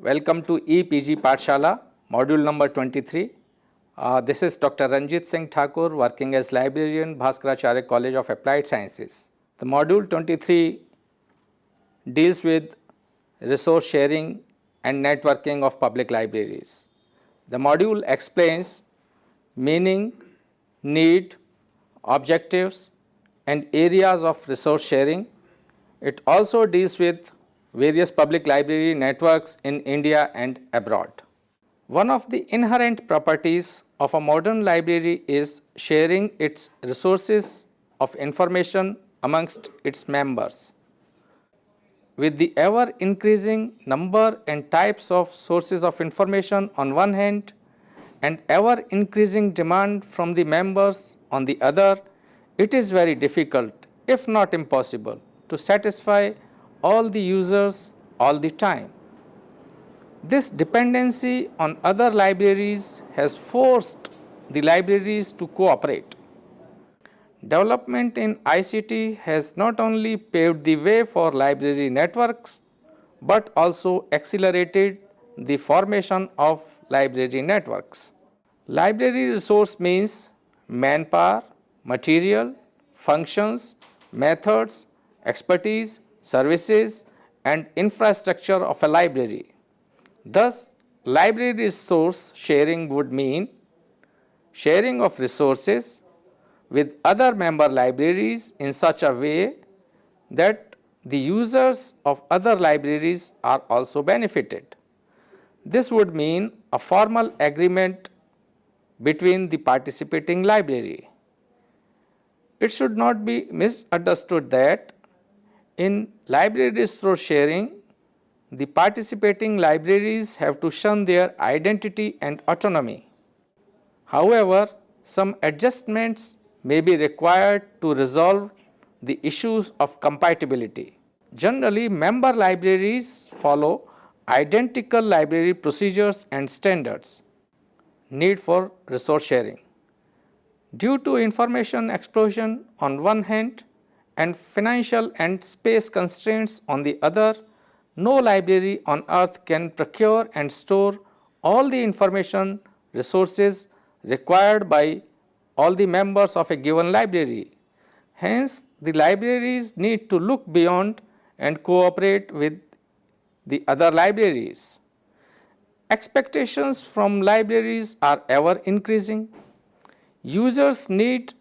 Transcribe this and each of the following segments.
Welcome to EPG Pathshala, module number 23. This is Dr. Ranjit Singh Thakur, working as librarian, Bhaskaracharya College of Applied Sciences. The module 23 deals with resource sharing and networking of public libraries. The module explains meaning, need, objectives, and areas of resource sharing. It also deals with various public library networks in India and abroad. One of the inherent properties of a modern library is sharing its resources of information amongst its members. With the ever increasing number and types of sources of information on one hand and ever increasing demand from the members on the other, it is very difficult, if not impossible, to satisfy all the users all the time. This dependency on other libraries has forced the libraries to cooperate. Development in ICT has not only paved the way for library networks, but also accelerated the formation of library networks. Library resource means manpower, material, functions, methods, expertise, services, and infrastructure of a library. Thus, library resource sharing would mean sharing of resources with other member libraries in such a way that the users of other libraries are also benefited. This would mean a formal agreement between the participating library. It should not be misunderstood that in library resource sharing, the participating libraries have to shun their identity and autonomy. However, some adjustments may be required to resolve the issues of compatibility. Generally, member libraries follow identical library procedures and standards. Need for resource sharing. Due to information explosion on one hand and financial and space constraints on the other, no library on earth can procure and store all the information resources required by all the members of a given library. Hence, the libraries need to look beyond and cooperate with the other libraries. Expectations from libraries are ever increasing. Users need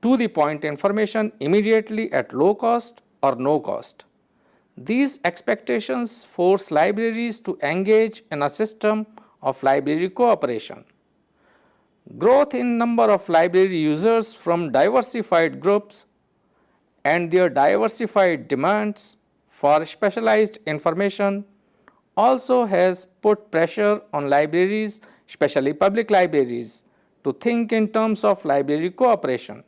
to the point information immediately at low cost or no cost. These expectations force libraries to engage in a system of library cooperation. Growth in number of library users from diversified groups and their diversified demands for specialized information also has put pressure on libraries, especially public libraries, to think in terms of library cooperation.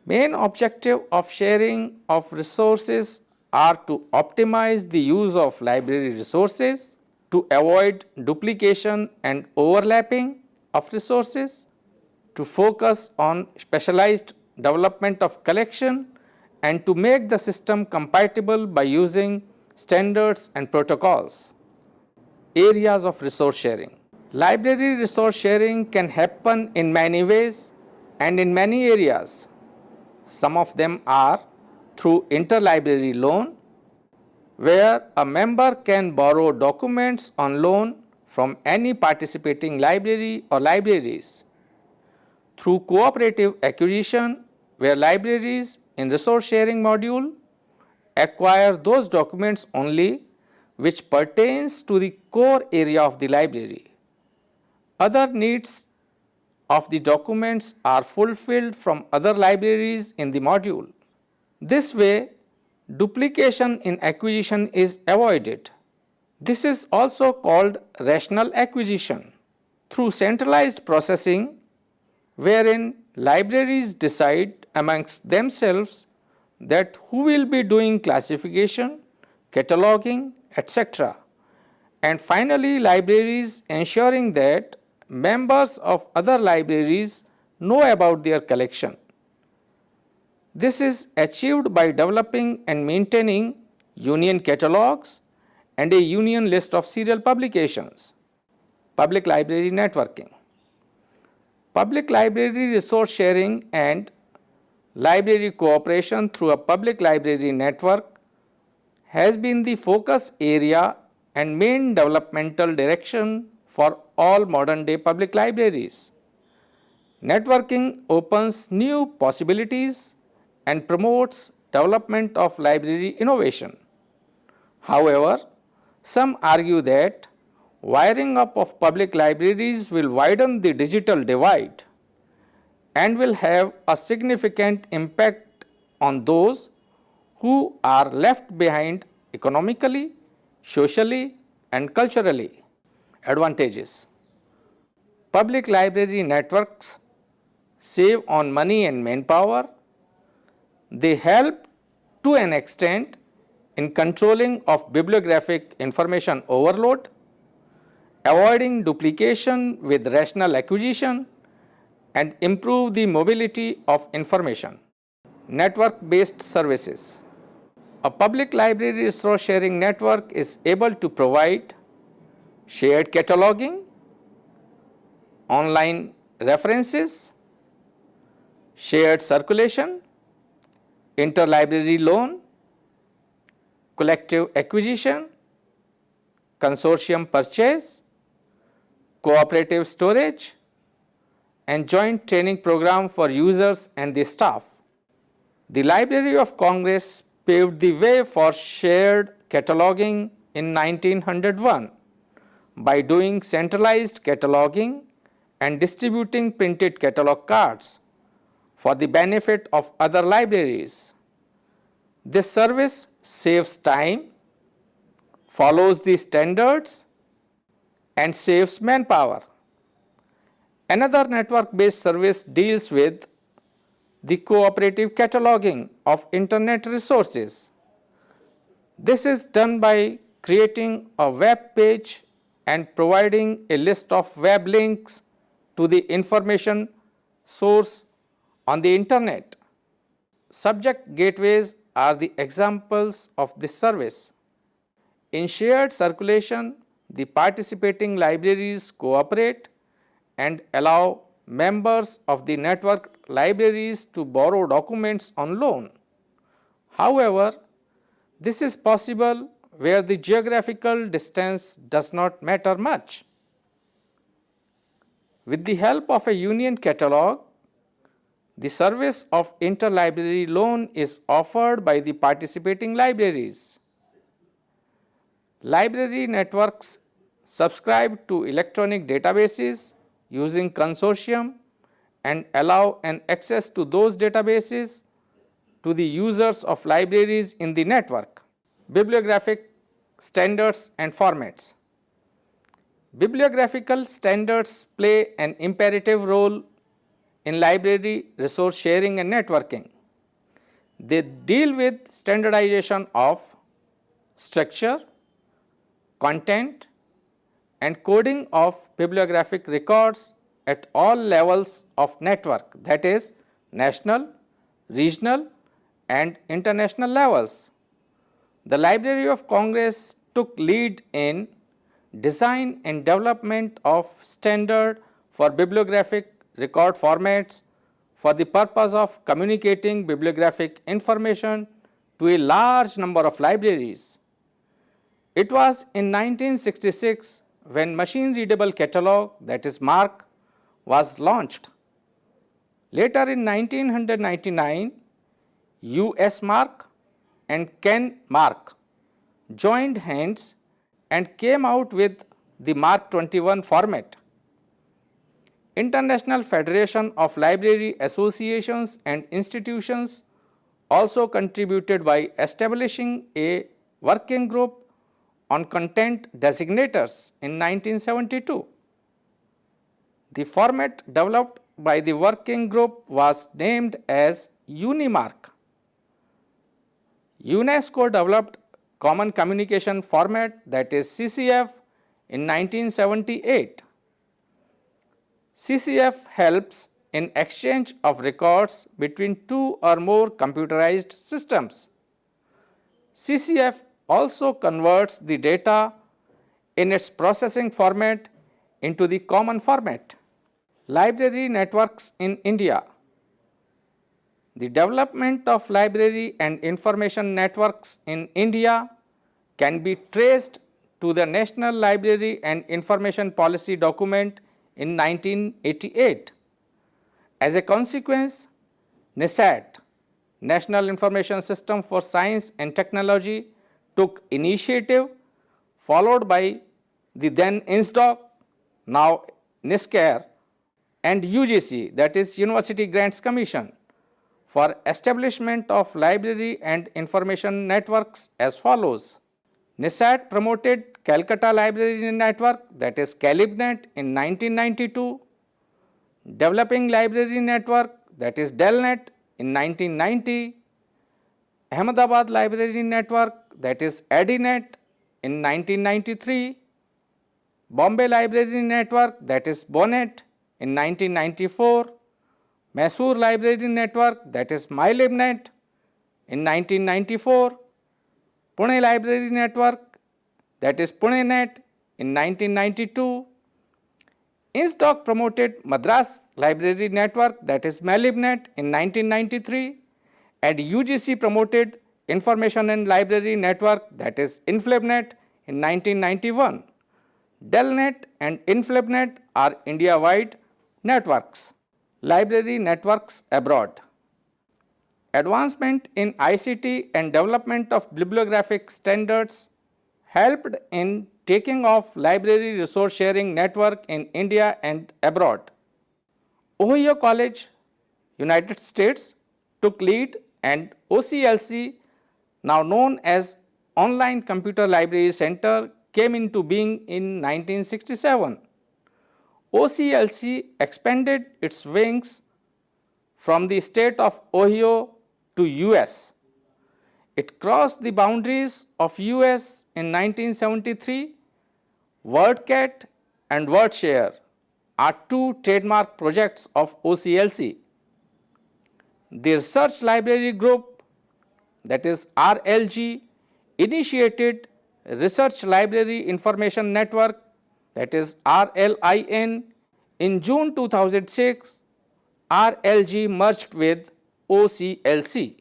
Main objective of sharing of resources are to optimize the use of library resources, to avoid duplication and overlapping of resources, to focus on specialized development of collection, and to make the system compatible by using standards and protocols. Areas of resource sharing. Library resource sharing can happen in many ways and in many areas. Some of them are through interlibrary loan, where a member can borrow documents on loan from any participating library or libraries. Through cooperative acquisition, where libraries in resource sharing module acquire those documents only which pertains to the core area of the library. Other needs of the documents are fulfilled from other libraries in the module. This way, duplication in acquisition is avoided. This is also called rational acquisition. Through centralized processing, wherein libraries decide amongst themselves that who will be doing classification, cataloging, etc. And finally, libraries ensuring that members of other libraries know about their collection. This is achieved by developing and maintaining union catalogs and a union list of serial publications. Public library networking. Public library resource sharing and library cooperation through a public library network has been the focus area and main developmental direction for all modern day public libraries. Networking opens new possibilities and promotes development of library innovation. However, some argue that wiring up of public libraries will widen the digital divide and will have a significant impact on those who are left behind economically, socially, and culturally. Advantages. Public library networks save on money and manpower. They help to an extent in controlling of bibliographic information overload, avoiding duplication with rational acquisition, and improve the mobility of information. Network-based services. A public library resource sharing network is able to provide shared cataloging, online references, shared circulation, interlibrary loan, collective acquisition, consortium purchase, cooperative storage, and joint training program for users and the staff. The Library of Congress paved the way for shared cataloging in 1901 by doing centralized cataloging and distributing printed catalog cards for the benefit of other libraries. This service saves time, follows the standards, and saves manpower. Another network-based service deals with the cooperative cataloging of internet resources. This is done by creating a web page and providing a list of web links to the information source on the internet. Subject gateways are the examples of this service. In shared circulation, the participating libraries cooperate and allow members of the network libraries to borrow documents on loan. However, this is possible where the geographical distance does not matter much. With the help of a union catalog, the service of interlibrary loan is offered by the participating libraries. Library networks subscribe to electronic databases using consortium and allow an access to those databases to the users of libraries in the network. Bibliographic standards and formats. Bibliographical standards play an imperative role in library resource sharing and networking. They deal with standardization of structure, content, and coding of bibliographic records at all levels of network, that is national, regional, and international levels. The Library of Congress took lead in design and development of standard for bibliographic record formats for the purpose of communicating bibliographic information to a large number of libraries. It was in 1966 when machine readable catalog, that is MARC, was launched. Later in 1999, US MARC and Ken MARC joined hands and came out with the MARC 21 format. International Federation of Library Associations and Institutions also contributed by establishing a working group on content designators in 1972. The format developed by the working group was named as UNIMARC. UNESCO developed Common Communication Format, that is CCF, in 1978. CCF helps in exchange of records between two or more computerized systems. CCF also converts the data in its processing format into the common format. Library networks in India. The development of library and information networks in India can be traced to the National Library and Information Policy document in 1988. As a consequence, NISAT, National Information System for Science and Technology, took initiative, followed by the then INSDOC, now NISCARE, and UGC, that is University Grants Commission, for establishment of library and information networks as follows. NISAT promoted Calcutta Library Network, that is CalibNet, in 1992, Developing Library Network, that is DELNet, in 1990, Ahmedabad Library Network, that is ADINET, in 1993, Bombay Library Network, that is BONET, in 1994, Mysore Library Network, that is MyLibNet, in 1994, Pune Library Network, that is PuneNet, in 1992, INSDOC promoted Madras Library Network, that is MyLibNet, in 1993, and UGC promoted Information and Library Network, that is INFLIBNet, in 1991. DELNet and INFLIBNet are India-wide networks. Library networks abroad. Advancement in ICT and development of bibliographic standards helped in taking off library resource sharing network in India and abroad. Ohio College, United States, took lead, and OCLC, now known as Online Computer Library Center, came into being in 1967. OCLC expanded its wings from the state of Ohio to US. It crossed the boundaries of US in 1973. WordCat and WordShare are two trademark projects of OCLC. The Research Library Group, that is RLG, initiated Research Library Information Network, that is RLIN. In June 2006, RLG merged with OCLC.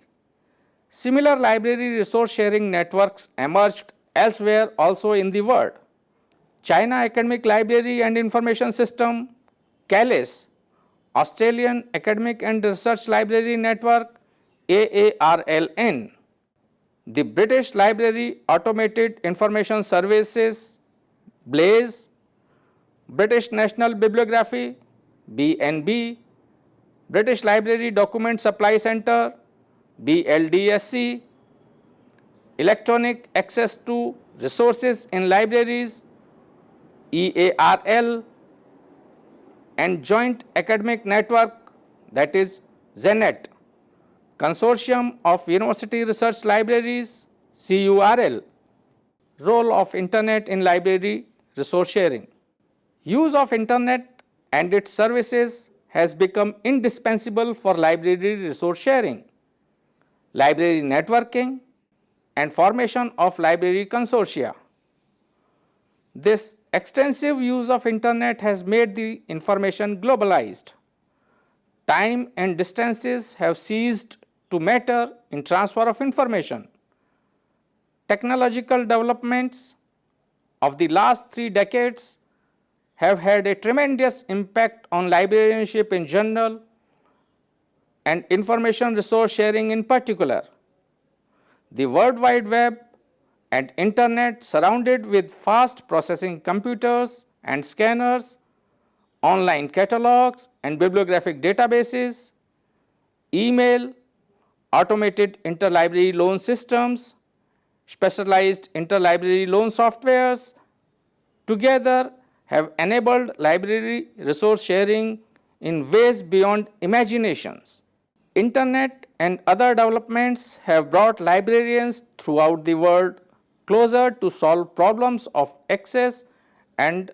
Similar library resource sharing networks emerged elsewhere also in the world. China Academic Library and Information System, CALIS, Australian Academic and Research Library Network, AARLN. The British Library Automated Information Services, BLAZE, British National Bibliography, BNB, British Library Document Supply Center, BLDSC, Electronic Access to Resources in Libraries, EARL, and Joint Academic Network, that is ZENET, Consortium of University Research Libraries, CURL. Role of Internet in library resource sharing. Use of Internet and its services has become indispensable for library resource sharing, library networking, and formation of library consortia. This extensive use of Internet has made the information globalized. Time and distances have ceased to matter in transfer of information. Technological developments of the last 3 decades have had a tremendous impact on librarianship in general and information resource sharing in particular. The World Wide Web and Internet, surrounded with fast processing computers and scanners, online catalogs and bibliographic databases, email, automated interlibrary loan systems, specialized interlibrary loan softwares, together have enabled library resource sharing in ways beyond imaginations. Internet and other developments have brought librarians throughout the world closer to solve problems of access and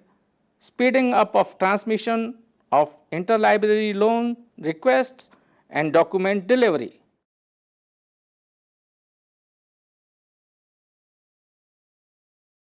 speeding up of transmission of interlibrary loan requests and document delivery.